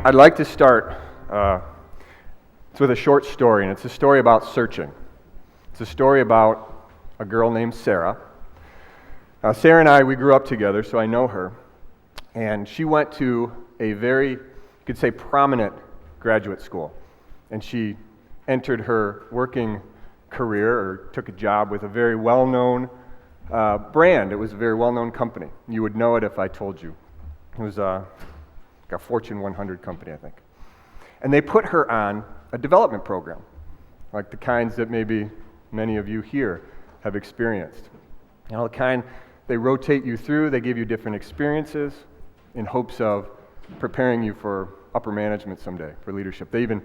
I'd like to start it's with a short story, and it's a story about searching. It's a story about a girl named Sarah. Sarah and I, we grew up together, so I know her, and she went to a very, you could say, prominent graduate school, and she entered her working career or took a job with a very well-known brand. It was a very well-known company. You would know it if I told you. It was like a Fortune 100 company, I think. And they put her on a development program, like the kinds that maybe many of you here have experienced. You know, the kind they rotate you through, they give you different experiences in hopes of preparing you for upper management someday, for leadership. They even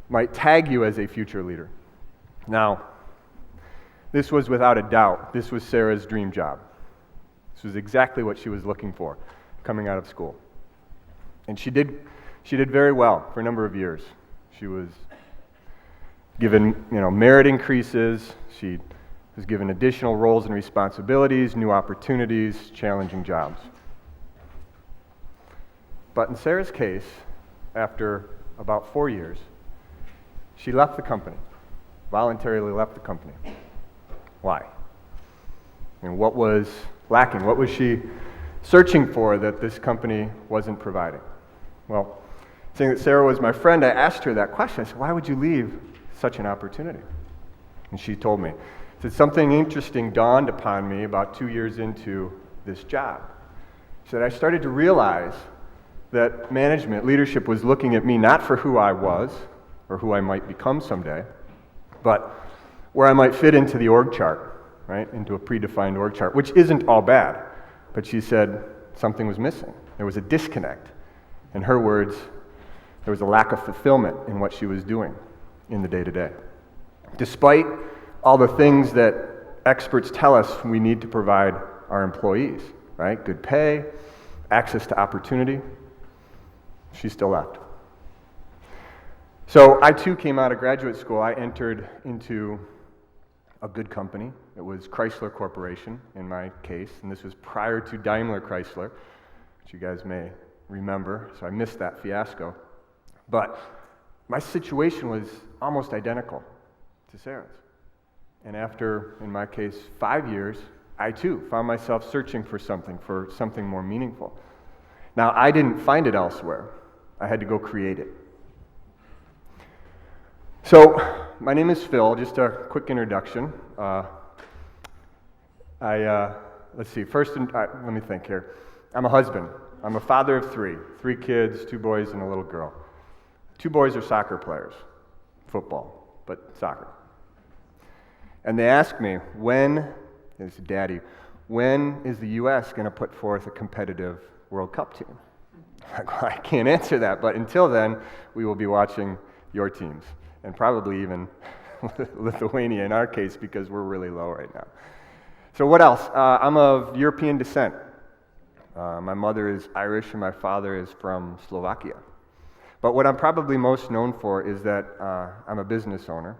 might tag you as a future leader. Now, this was without a doubt, this was Sarah's dream job. This was exactly what she was looking for coming out of school. And she did very well for a number of years. She was given, merit increases. She was given additional roles and responsibilities, new opportunities, challenging jobs. But in Sarah's case, after about 4 years, she left the company, voluntarily left the company. Why? And what was lacking? What was she searching for that this company wasn't providing? Well, seeing that Sarah was my friend, I asked her that question. I said, why would you leave such an opportunity? And she told me. She said, something interesting dawned upon me about 2 years into this job. She said, I started to realize that management, leadership was looking at me not for who I was or who I might become someday, but where I might fit into the org chart, right? Into a predefined org chart, which isn't all bad. But she said something was missing. There was a disconnect. In her words, there was a lack of fulfillment in what she was doing in the day-to-day. Despite all the things that experts tell us we need to provide our employees, right? Good pay, access to opportunity, she still left. So I too came out of graduate school. I entered into a good company. It was Chrysler Corporation in my case, and this was prior to Daimler Chrysler, which you guys may remember, so I missed that fiasco. But my situation was almost identical to Sarah's. And after, in my case, 5 years, I too found myself searching for something more meaningful. Now, I didn't find it elsewhere. I had to go create it. So, my name is Phil, just a quick introduction. Let's see, let me think here. I'm a husband. I'm a father of three kids, 2 boys and a little girl. 2 boys are soccer players, football, but soccer. And they ask me, when is the U.S. going to put forth a competitive World Cup team? I can't answer that, but until then, we will be watching your teams, and probably even Lithuania in our case, because we're really low right now. So what else? I'm of European descent. My mother is Irish and my father is from Slovakia. But what I'm probably most known for is that I'm a business owner,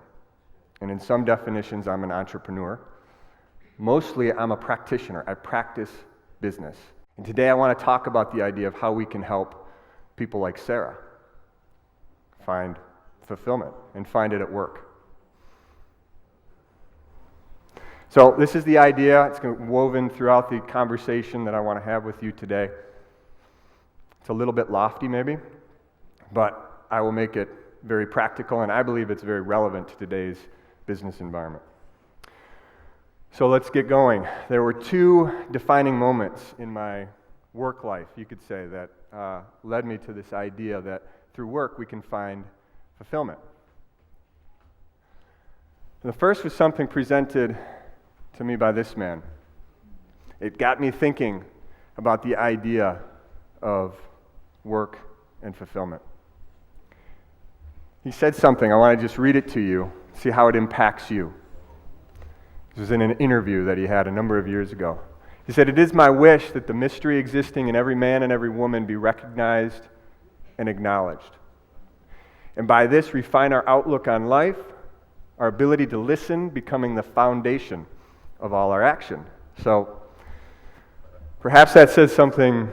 and in some definitions I'm an entrepreneur. Mostly I'm a practitioner. I practice business. And today I want to talk about the idea of how we can help people like Sarah find fulfillment and find it at work. So this is the idea. It's woven throughout the conversation that I want to have with you today. It's a little bit lofty maybe, but I will make it very practical, and I believe it's very relevant to today's business environment. So let's get going. There were 2 defining moments in my work life, you could say, that led me to this idea that through work we can find fulfillment. And the first was something presented to me by this man. It got me thinking about the idea of work and fulfillment. He said something, I want to just read it to you, see how it impacts you. This was in an interview that he had a number of years ago. He said, "It is my wish that the mystery existing in every man and every woman be recognized and acknowledged. And by this refine our outlook on life, our ability to listen becoming the foundation of all our action." So perhaps that says something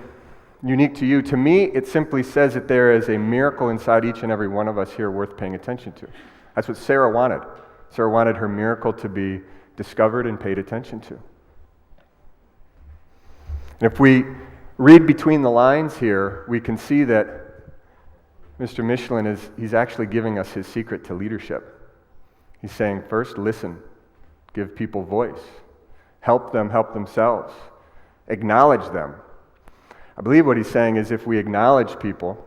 unique to you. To me, it simply says that there is a miracle inside each and every one of us here worth paying attention to. That's what Sarah wanted. Sarah wanted her miracle to be discovered and paid attention to. And if we read between the lines here, we can see that Mr. Michelin he's actually giving us his secret to leadership. He's saying, first, listen, give people voice, help them help themselves, acknowledge them. I believe what he's saying is if we acknowledge people,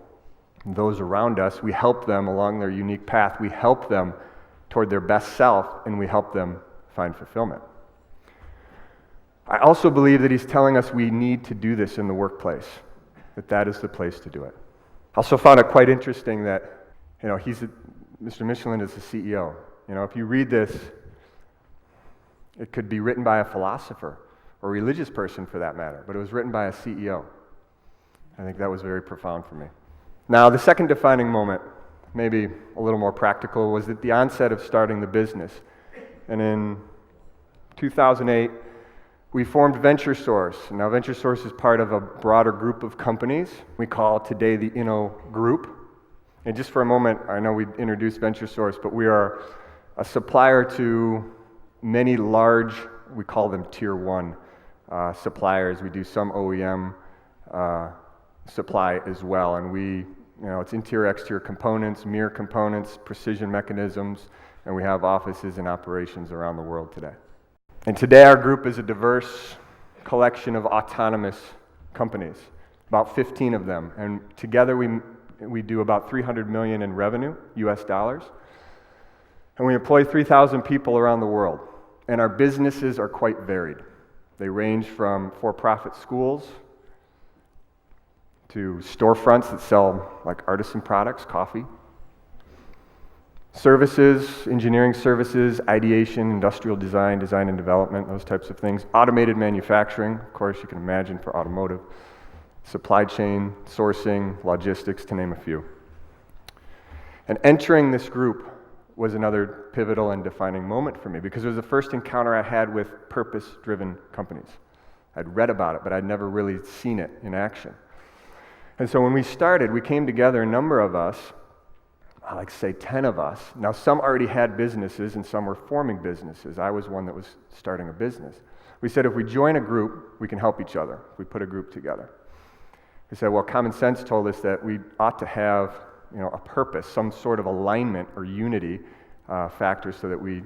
those around us, we help them along their unique path, we help them toward their best self, and we help them find fulfillment. I also believe that he's telling us we need to do this in the workplace, that is the place to do it. I also found it quite interesting that, Mr. Michelin is the CEO. If you read this, it could be written by a philosopher or a religious person for that matter, but it was written by a CEO. I think that was very profound for me. Now, the second defining moment, maybe a little more practical, was at the onset of starting the business. And in 2008, we formed VentureSource. Now, VentureSource is part of a broader group of companies we call today the Inno Group. And just for a moment, I know we introduced VentureSource, but we are a supplier to many large, we call them Tier 1 suppliers. We do some OEM supply as well, and it's interior, exterior components, mirror components, precision mechanisms, and we have offices and operations around the world today. And today our group is a diverse collection of autonomous companies, about 15 of them, and together we do about $300 million in revenue, US dollars, and we employ 3,000 people around the world, and our businesses are quite varied. They range from for-profit schools to storefronts that sell like artisan products, coffee, services, engineering services, ideation, industrial design, design and development, those types of things, automated manufacturing, of course you can imagine for automotive, supply chain, sourcing, logistics, to name a few. And entering this group was another pivotal and defining moment for me because it was the first encounter I had with purpose-driven companies. I'd read about it, but I'd never really seen it in action. And so when we started, we came together, a number of us, I like to say 10 of us. Now some already had businesses and some were forming businesses. I was one that was starting a business. We said if we join a group, we can help each other. We put a group together. We said, well, common sense told us that we ought to have a purpose, some sort of alignment or unity factor so that we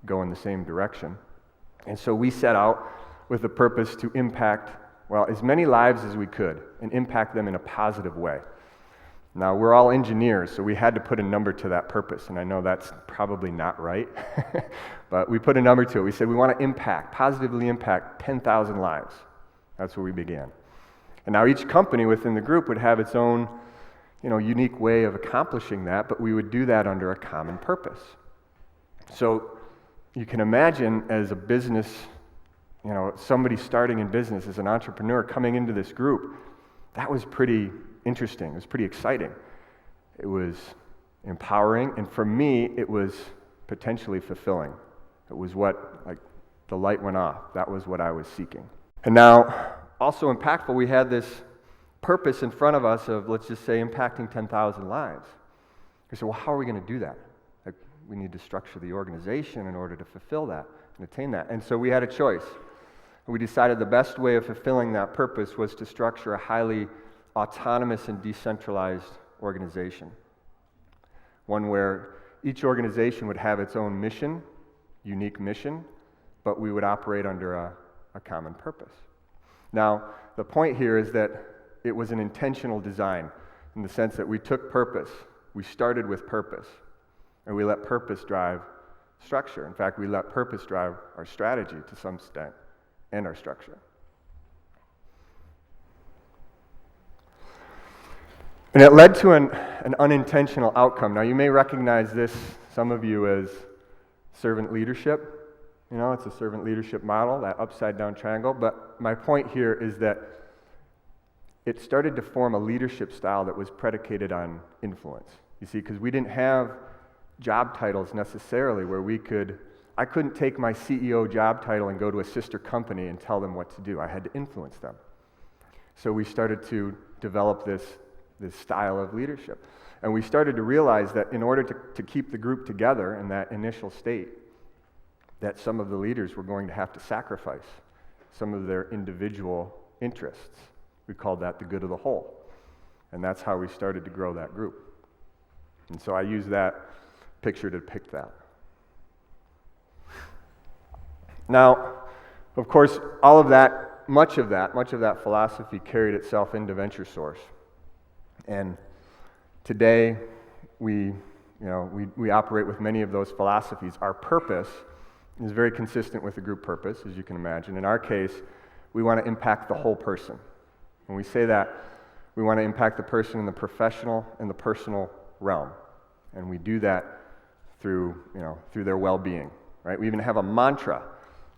go in the same direction. And so we set out with the purpose to impact as many lives as we could and impact them in a positive way. Now, we're all engineers, so we had to put a number to that purpose, and I know that's probably not right, but we put a number to it. We said we want to positively impact 10,000 lives. That's where we began. And now each company within the group would have its own unique way of accomplishing that, but we would do that under a common purpose. So you can imagine as a business, somebody starting in business as an entrepreneur coming into this group, that was pretty interesting. It was pretty exciting. It was empowering, and for me, it was potentially fulfilling. It was what, the light went off. That was what I was seeking. And now, also impactful, we had this purpose in front of us of, let's just say, impacting 10,000 lives. We said, well, how are we going to do that? We need to structure the organization in order to fulfill that and attain that. And so we had a choice. We decided the best way of fulfilling that purpose was to structure a highly autonomous and decentralized organization. One where each organization would have its own mission, unique mission, but we would operate under a common purpose. Now, the point here is that it was an intentional design in the sense that we took purpose, we started with purpose, and we let purpose drive structure. In fact, we let purpose drive our strategy to some extent and our structure. And it led to an unintentional outcome. Now, you may recognize this, some of you, as servant leadership. It's a servant leadership model, that upside-down triangle. But my point here is that it started to form a leadership style that was predicated on influence. You see, because we didn't have job titles necessarily where I couldn't take my CEO job title and go to a sister company and tell them what to do. I had to influence them. So we started to develop this style of leadership. And we started to realize that in order to keep the group together in that initial state, that some of the leaders were going to have to sacrifice some of their individual interests. We called that the good of the whole. And that's how we started to grow that group. And so I use that picture to depict that. Now, of course, all of that, much of that philosophy carried itself into VentureSource. And today, we operate with many of those philosophies. Our purpose is very consistent with the group purpose, as you can imagine. In our case, we want to impact the whole person. When we say that, we want to impact the person in the professional and the personal realm. And we do that through their well-being, right? We even have a mantra.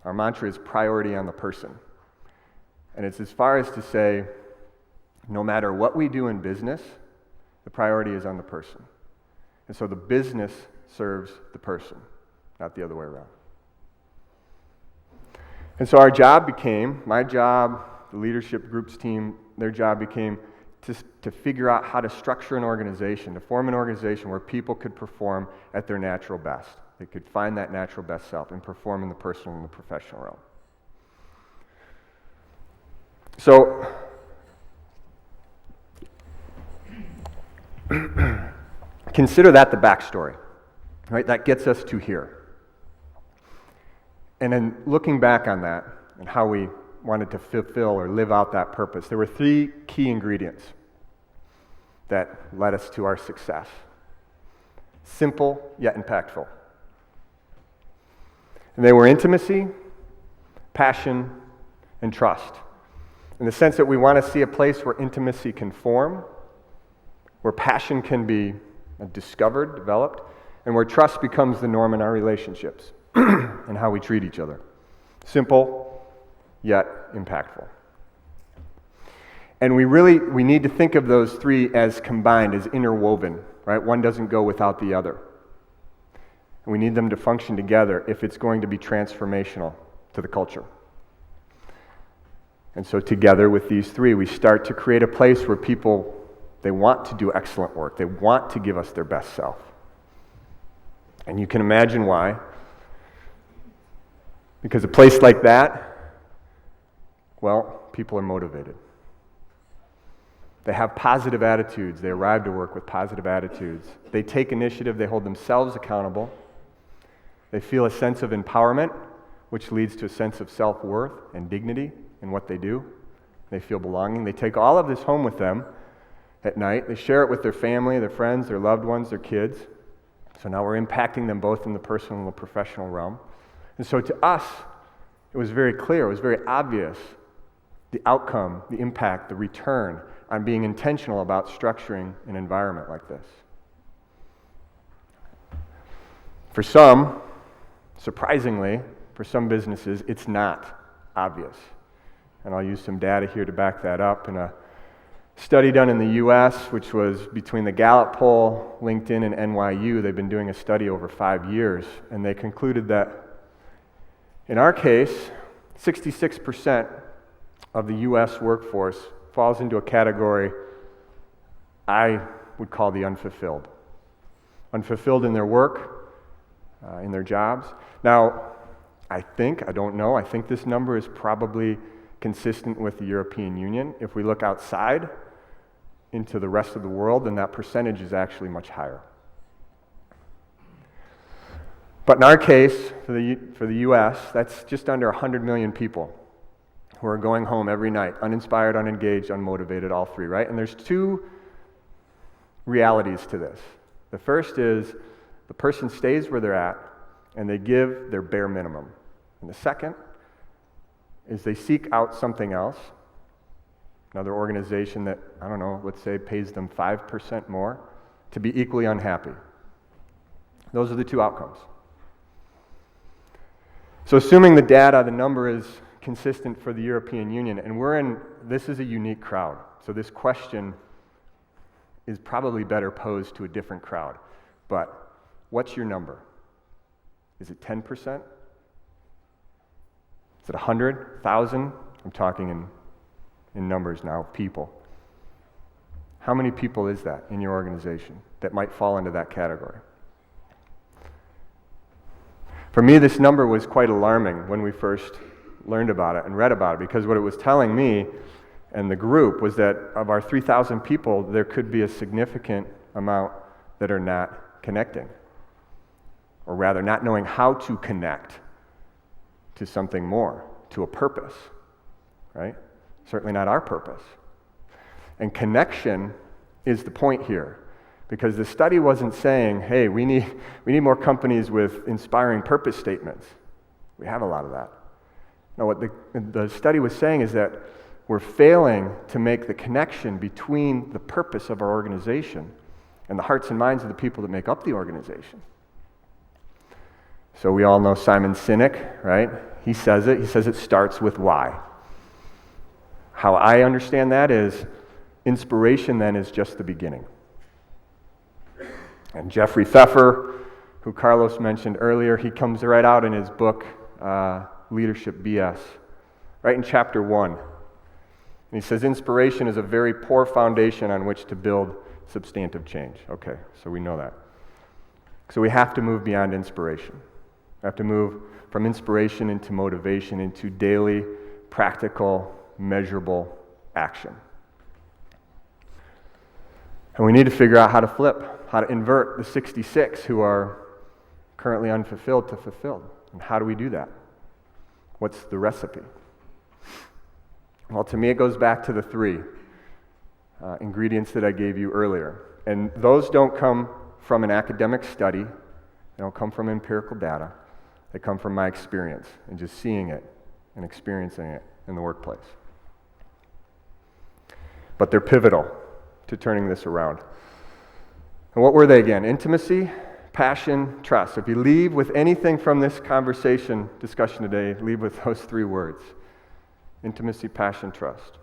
Our mantra is priority on the person. And it's as far as to say, no matter what we do in business, the priority is on the person. And so the business serves the person, not the other way around. And so our job became, my job, the leadership group's team, their job became to figure out how to structure an organization, to form an organization where people could perform at their natural best. They could find that natural best self and perform in the personal and the professional realm. So, consider that the backstory, right? That gets us to here. And then looking back on that and how we wanted to fulfill or live out that purpose, there were 3 key ingredients that led us to our success. Simple yet impactful. And they were intimacy, passion, and trust. In the sense that we want to see a place where intimacy can form, where passion can be discovered, developed, and where trust becomes the norm in our relationships and how we treat each other. Simple, yet impactful. And we need to think of those 3 as combined, as interwoven, right? One doesn't go without the other. And we need them to function together if it's going to be transformational to the culture. And so together with these 3, we start to create a place where people, they want to do excellent work. They want to give us their best self. And you can imagine why. Because a place like that, well, people are motivated. They have positive attitudes. They arrive to work with positive attitudes. They take initiative. They hold themselves accountable. They feel a sense of empowerment, which leads to a sense of self-worth and dignity in what they do. They feel belonging. They take all of this home with them at night. They share it with their family, their friends, their loved ones, their kids. So now we're impacting them both in the personal and the professional realm. And so to us, it was very clear, it was very obvious, the outcome, the impact, the return on being intentional about structuring an environment like this. For some, surprisingly, for some businesses, it's not obvious. And I'll use some data here to back that up. In a study done in the U.S., which was between the Gallup poll, LinkedIn, and NYU, they've been doing a study over 5 years, and they concluded that in our case, 66% of the U.S. workforce falls into a category I would call the unfulfilled. Unfulfilled in their work, in their jobs. Now, I think this number is probably consistent with the European Union. If we look outside into the rest of the world, then that percentage is actually much higher. But in our case, for the U.S., that's just under 100 million people who are going home every night, uninspired, unengaged, unmotivated, all 3, right? And there's 2 realities to this. The first is the person stays where they're at, and they give their bare minimum. And the second is they seek out something else, another organization that, let's say pays them 5% more to be equally unhappy. Those are the 2 outcomes. So assuming the data, the number is consistent for the European Union, and this is a unique crowd. So this question is probably better posed to a different crowd. But what's your number? Is it 10%? Is it 100, 1,000? I'm talking in in numbers now of people. How many people is that in your organization that might fall into that category? For me, this number was quite alarming when we first learned about it and read about it, because what it was telling me and the group was that of our 3,000 people, there could be a significant amount that are not connecting, or rather not knowing how to connect to something more, to a purpose, right? Certainly not our purpose. And connection is the point here, because the study wasn't saying, hey, we need more companies with inspiring purpose statements. We have a lot of that. No, what the study was saying is that we're failing to make the connection between the purpose of our organization and the hearts and minds of the people that make up the organization. So we all know Simon Sinek, right? He says it starts with why. How I understand that is inspiration then is just the beginning. And Jeffrey Pfeffer, who Carlos mentioned earlier, he comes right out in his book, Leadership BS, right in chapter 1. And he says, inspiration is a very poor foundation on which to build substantive change. Okay, so we know that. So we have to move beyond inspiration. We have to move from inspiration into motivation, into daily, practical, measurable action. And we need to figure out how to flip, how to invert the 66 who are currently unfulfilled to fulfilled. And how do we do that? What's the recipe? Well, to me, it goes back to the 3 ingredients that I gave you earlier. And those don't come from an academic study. They don't come from empirical data. They come from my experience and just seeing it and experiencing it in the workplace. But they're pivotal to turning this around. And what were they again? Intimacy, passion, trust. If you leave with anything from this discussion today, leave with those 3 words. Intimacy, passion, trust.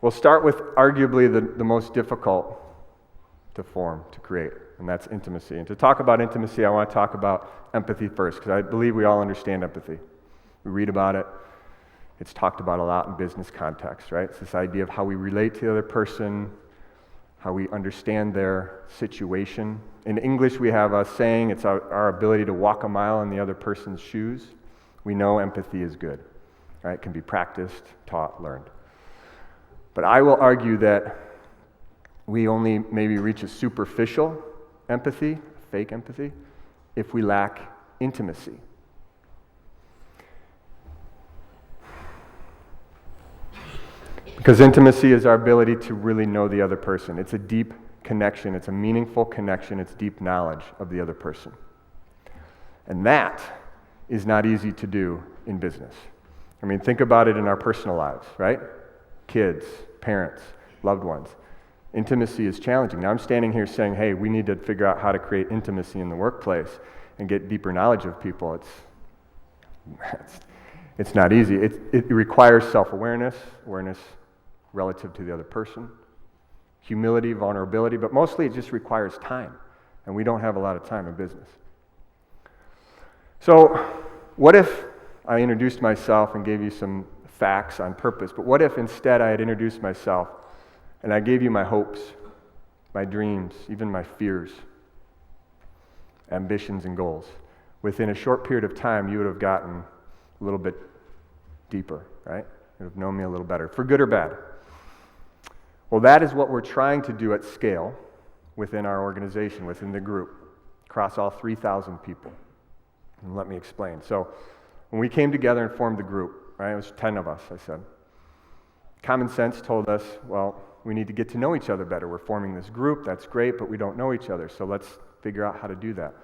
We'll start with arguably the most difficult to form, to create, and that's intimacy. And to talk about intimacy, I want to talk about empathy first, because I believe we all understand empathy. We read about it. It's talked about a lot in business context, right? It's this idea of how we relate to the other person, how we understand their situation. In English, we have a saying, it's our ability to walk a mile in the other person's shoes. We know empathy is good, right? It can be practiced, taught, learned. But I will argue that we only maybe reach a superficial empathy, fake empathy, if we lack intimacy. Because intimacy is our ability to really know the other person. It's a deep connection. It's a meaningful connection. It's deep knowledge of the other person. And that is not easy to do in business. I mean, think about it in our personal lives, right? Kids, parents, loved ones. Intimacy is challenging. Now I'm standing here saying, hey, we need to figure out how to create intimacy in the workplace and get deeper knowledge of people. It's not easy. It requires self-awareness, awareness relative to the other person, humility, vulnerability, but mostly it just requires time. And we don't have a lot of time in business. So what if I introduced myself and gave you some facts on purpose, but what if instead I had introduced myself and I gave you my hopes, my dreams, even my fears, ambitions and goals? Within a short period of time, you would have gotten a little bit deeper, right? You would have known me a little better, for good or bad. Well, that is what we're trying to do at scale within our organization, within the group, across all 3,000 people. And let me explain. So when we came together and formed the group, right, it was 10 of us, I said. Common sense told us, well, we need to get to know each other better. We're forming this group, that's great, but we don't know each other, so let's figure out how to do that.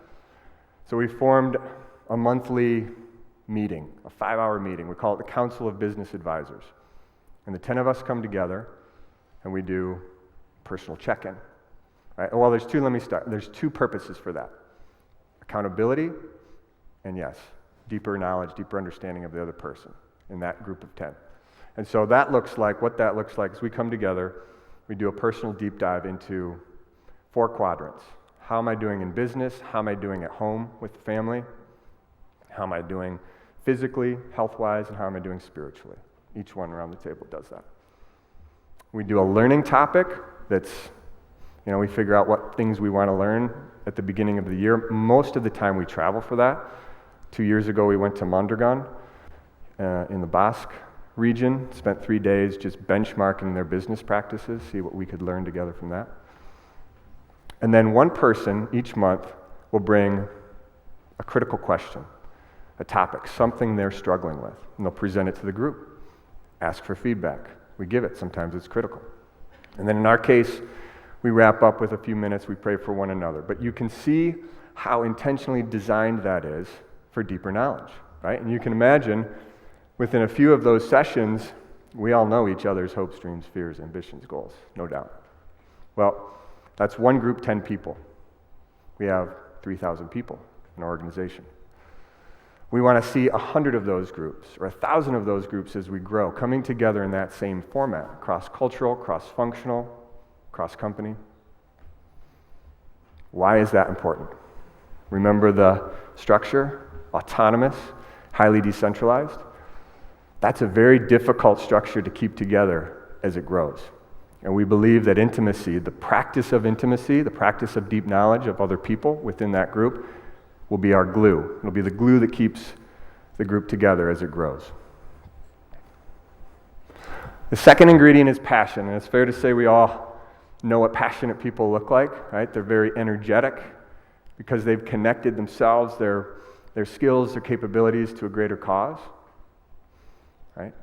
So we formed a monthly meeting, a 5-hour meeting. We call it the Council of Business Advisors. And the 10 of us come together and we do personal check-in. Right? Well, let me start. There's 2 purposes for that. Accountability and yes, deeper knowledge, deeper understanding of the other person in that group of 10. And so what that looks like is we come together, we do a personal deep dive into 4 quadrants. How am I doing in business? How am I doing at home with the family? How am I doing physically, health-wise, and how am I doing spiritually? Each one around the table does that. We do a learning topic that's, we figure out what things we want to learn at the beginning of the year. Most of the time we travel for that. 2 years ago we went to Mondragon in the Basque region, spent 3 days just benchmarking their business practices, see what we could learn together from that. And then one person each month will bring a critical question, a topic, something they're struggling with, and they'll present it to the group, ask for feedback. We give it, sometimes it's critical. And then in our case, we wrap up with a few minutes, we pray for one another. But you can see how intentionally designed that is for deeper knowledge, right? And you can imagine, within a few of those sessions, we all know each other's hopes, dreams, fears, ambitions, goals, no doubt. Well, that's one group, 10 people. We have 3,000 people in our organization. We want to see 100 of those groups, or 1,000 of those groups as we grow, coming together in that same format, cross-cultural, cross-functional, cross-company. Why is that important? Remember the structure? Autonomous, highly decentralized. That's a very difficult structure to keep together as it grows. And we believe that intimacy, the practice of intimacy, the practice of deep knowledge of other people within that group, will be our glue. It'll be the glue that keeps the group together as it grows. The second ingredient is passion, and it's fair to say we all know what passionate people look like, right? They're very energetic because they've connected themselves, their skills, their capabilities to a greater cause, right?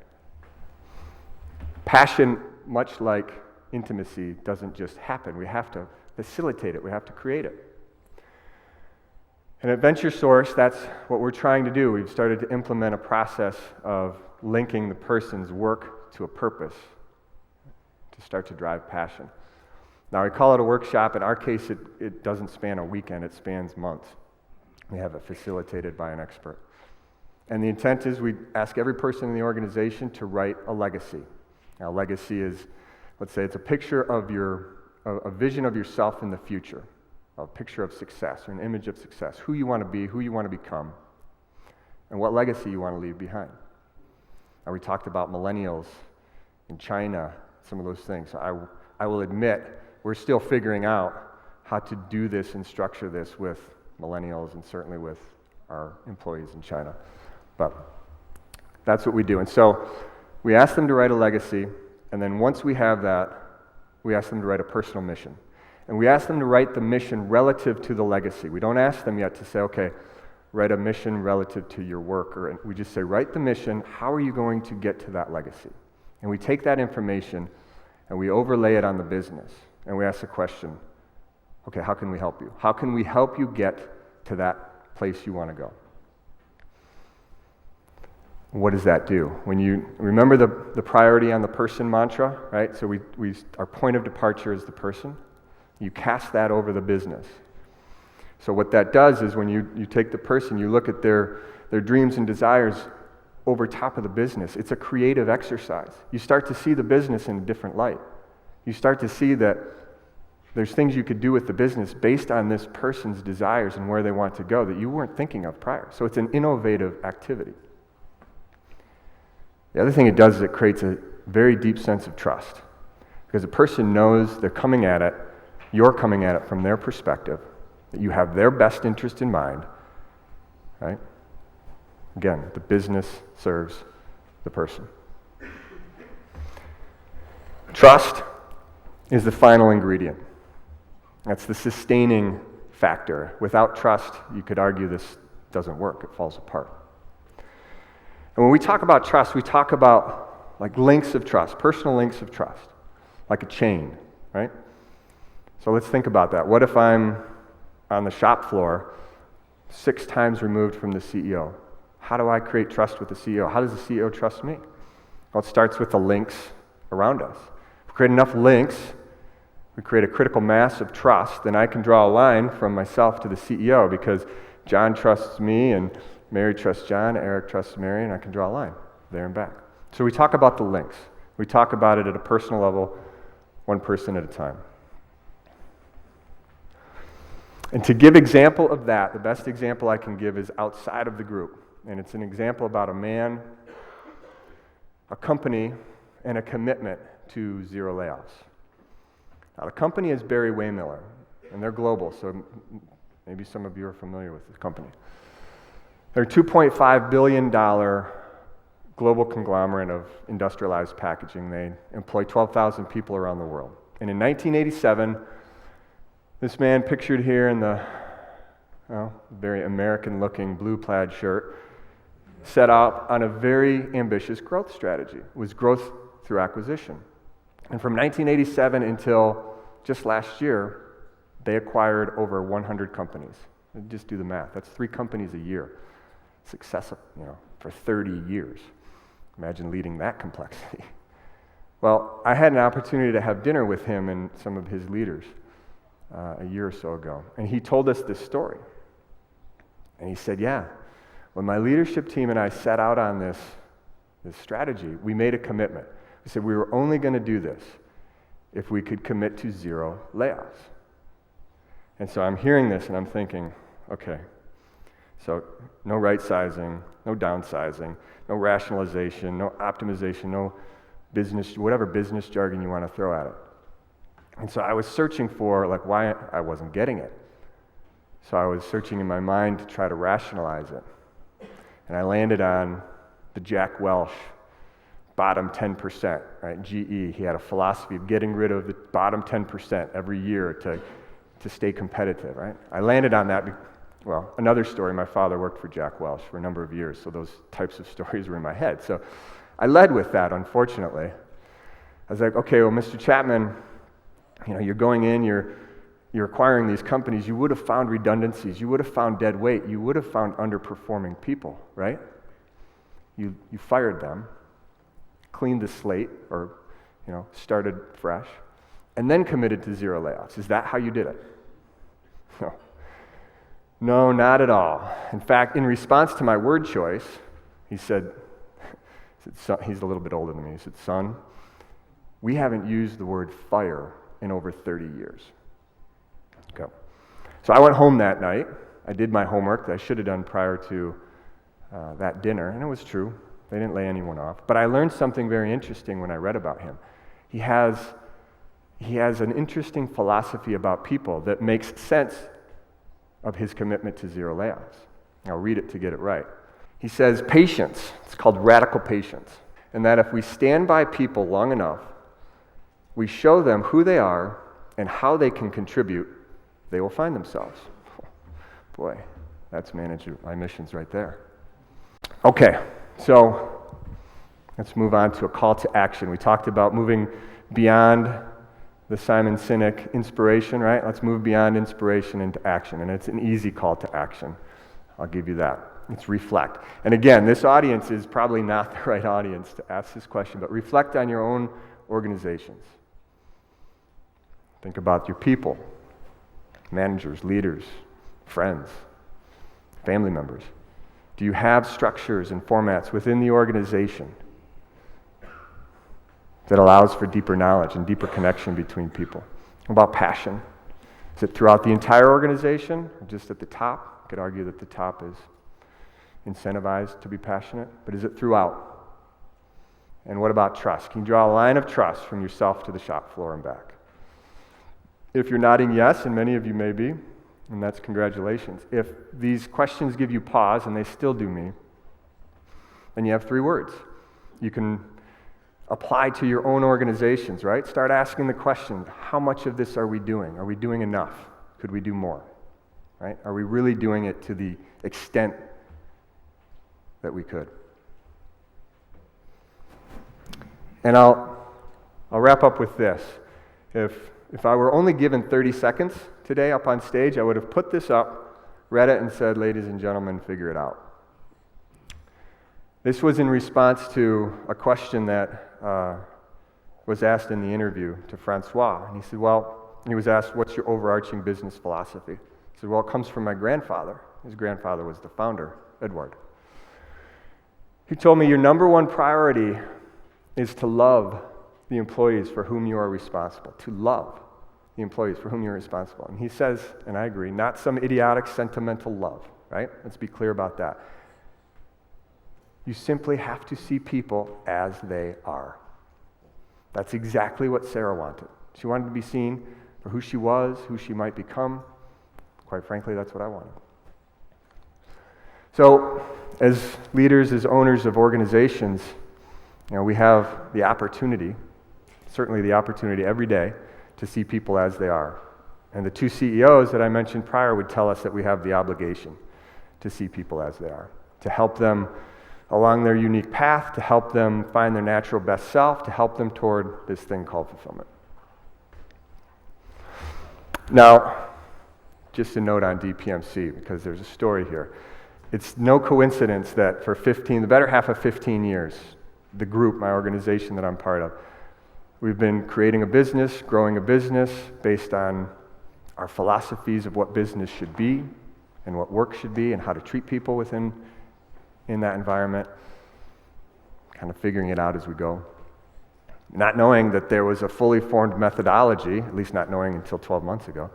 Passion, much like intimacy, doesn't just happen. We have to facilitate it. We have to create it. And at Venture Source, that's what we're trying to do. We've started to implement a process of linking the person's work to a purpose to start to drive passion. Now, we call it a workshop. In our case, it doesn't span a weekend. It spans months. We have it facilitated by an expert. And the intent is we ask every person in the organization to write a legacy. Now, legacy is, let's say, it's a picture of a vision of yourself in the future, a picture of success, or an image of success, who you want to be, who you want to become, and what legacy you want to leave behind. Now, we talked about millennials in China, some of those things. I will admit, we're still figuring out how to do this and structure this with millennials and certainly with our employees in China. But that's what we do. And so we ask them to write a legacy, and then once we have that, we ask them to write a personal mission. And we ask them to write the mission relative to the legacy. We don't ask them yet to say, okay, write a mission relative to your work. We just say, write the mission. How are you going to get to that legacy? And we take that information and we overlay it on the business. And we ask the question, okay, how can we help you? How can we help you get to that place you want to go? What does that do? When you remember the priority on the person mantra, right? So our point of departure is the person. You cast that over the business. So what that does is when you take the person, you look at their dreams and desires over top of the business. It's a creative exercise. You start to see the business in a different light. You start to see that there's things you could do with the business based on this person's desires and where they want to go that you weren't thinking of prior. So it's an innovative activity. The other thing it does is it creates a very deep sense of trust because the person knows they're coming at it, you're coming at it from their perspective, that you have their best interest in mind, right? Again, the business serves the person. Trust is the final ingredient. That's the sustaining factor. Without trust, you could argue this doesn't work. It falls apart. And when we talk about trust, we talk about like links of trust, personal links of trust, like a chain, right? So let's think about that. What if I'm on the shop floor 6 times removed from the CEO? How do I create trust with the CEO? How does the CEO trust me? Well, it starts with the links around us. If we create enough links, we create a critical mass of trust, then I can draw a line from myself to the CEO because John trusts me and Mary trusts John, Eric trusts Mary, and I can draw a line there and back. So we talk about the links. We talk about it at a personal level, one person at a time. And to give example of that, the best example I can give is outside of the group. And it's an example about a man, a company, and a commitment to zero layoffs. Now, the company is Barry Waymiller, and they're global, so maybe some of you are familiar with the company. They're a $2.5 billion global conglomerate of industrialized packaging. They employ 12,000 people around the world. And in 1987, this man pictured here in the very American-looking blue plaid shirt set out on a very ambitious growth strategy. It was growth through acquisition. And from 1987 until just last year, they acquired over 100 companies. Just do the math. That's 3 companies a year. Success, for 30 years. Imagine leading that complexity. Well, I had an opportunity to have dinner with him and some of his leaders a year or so ago. And he told us this story. And he said, when my leadership team and I set out on this strategy, we made a commitment. We said we were only going to do this if we could commit to zero layoffs. And so I'm hearing this and I'm thinking, okay, so no right sizing, no downsizing, no rationalization, no optimization, no business, whatever business jargon you want to throw at it. And so I was searching for why I wasn't getting it. So I was searching in my mind to try to rationalize it. And I landed on the Jack Welch bottom 10%, right? GE, he had a philosophy of getting rid of the bottom 10% every year to stay competitive, right? I landed on that. Another story, my father worked for Jack Welch for a number of years, so those types of stories were in my head. So I led with that, unfortunately. I was like, okay, well, Mr. Chapman, you're going in, you're acquiring these companies, you would have found redundancies, you would have found dead weight, you would have found underperforming people, right? You fired them, cleaned the slate, or started fresh, and then committed to zero layoffs. Is that how you did it? No, not at all. In fact, in response to my word choice, he said, he's a little bit older than me, he said, son, we haven't used the word fire in over 30 years. Okay. So I went home that night. I did my homework that I should have done prior to that dinner, and it was true. They didn't lay anyone off. But I learned something very interesting when I read about him. He has an interesting philosophy about people that makes sense of his commitment to zero layoffs. I'll read it to get it right. He says, patience, it's called radical patience, and that if we stand by people long enough, we show them who they are and how they can contribute, they will find themselves. Boy, that's managing my missions right there. Okay, so let's move on to a call to action. We talked about moving beyond the Simon Sinek inspiration, right? Let's move beyond inspiration into action, and it's an easy call to action. I'll give you that. It's reflect. And again, this audience is probably not the right audience to ask this question, but reflect on your own organizations. Think about your people, managers, leaders, friends, family members. Do you have structures and formats within the organization that allows for deeper knowledge and deeper connection between people? What about passion? Is it throughout the entire organization or just at the top? I could argue that the top is incentivized to be passionate, but is it throughout? And what about trust? Can you draw a line of trust from yourself to the shop floor and back? If you're nodding yes, and many of you may be, and that's congratulations. If these questions give you pause, and they still do me, then you have 3 words. You can apply to your own organizations, right? Start asking the question, how much of this are we doing? Are we doing enough? Could we do more? Right? Are we really doing it to the extent that we could? And I'll wrap up with this. If I were only given 30 seconds today up on stage, I would have put this up, read it, and said, ladies and gentlemen, figure it out. This was in response to a question that was asked in the interview to Francois. And he was asked, what's your overarching business philosophy? He said, well, it comes from my grandfather. His grandfather was the founder, Edward. He told me your number one priority is to love the employees for whom you are responsible. To love the employees for whom you're responsible. And he says, and I agree, not some idiotic sentimental love, right? Let's be clear about that. You simply have to see people as they are. That's exactly what Sarah wanted. She wanted to be seen for who she was, who she might become. Quite frankly, that's what I wanted. So, as leaders, as owners of organizations, we have the opportunity, certainly the opportunity every day, to see people as they are. And the two CEOs that I mentioned prior would tell us that we have the obligation to see people as they are, to help them along their unique path, to help them find their natural best self, to help them toward this thing called fulfillment. Now, just a note on DPMC, because there's a story here. It's no coincidence that for the better half of 15 years, the group, my organization that I'm part of, we've been creating a business, growing a business based on our philosophies of what business should be and what work should be and how to treat people in that environment, kind of figuring it out as we go. Not knowing that there was a fully formed methodology, at least not knowing until 12 months ago,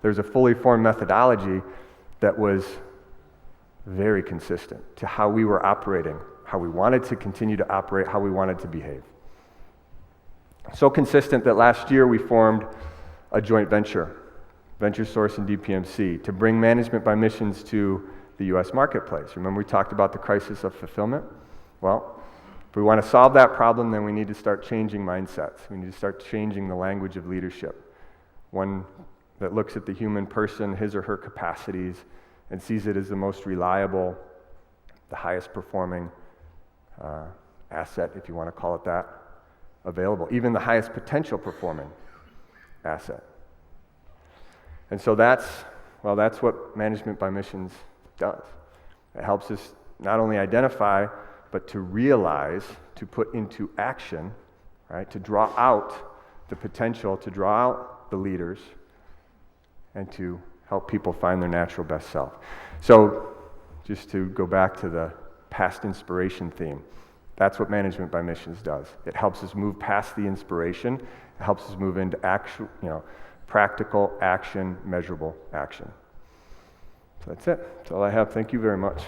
there's a fully formed methodology that was very consistent to how we were operating, how we wanted to continue to operate, how we wanted to behave. So consistent that last year we formed a joint venture, VentureSource and DPMC, to bring management by missions to the U.S. marketplace. Remember we talked about the crisis of fulfillment? Well, if we want to solve that problem, then we need to start changing mindsets. We need to start changing the language of leadership. One that looks at the human person, his or her capacities, and sees it as the most reliable, the highest performing asset, if you want to call it that, available, even the highest potential performing asset. And so that's what management by missions does. It helps us not only identify, but to realize, to put into action, right, to draw out the potential, to draw out the leaders, and to help people find their natural best self. So, just to go back to the past inspiration theme, that's what management by missions does. It helps us move past the inspiration. It helps us move into actual, practical action, measurable action. So that's it. That's all I have. Thank you very much.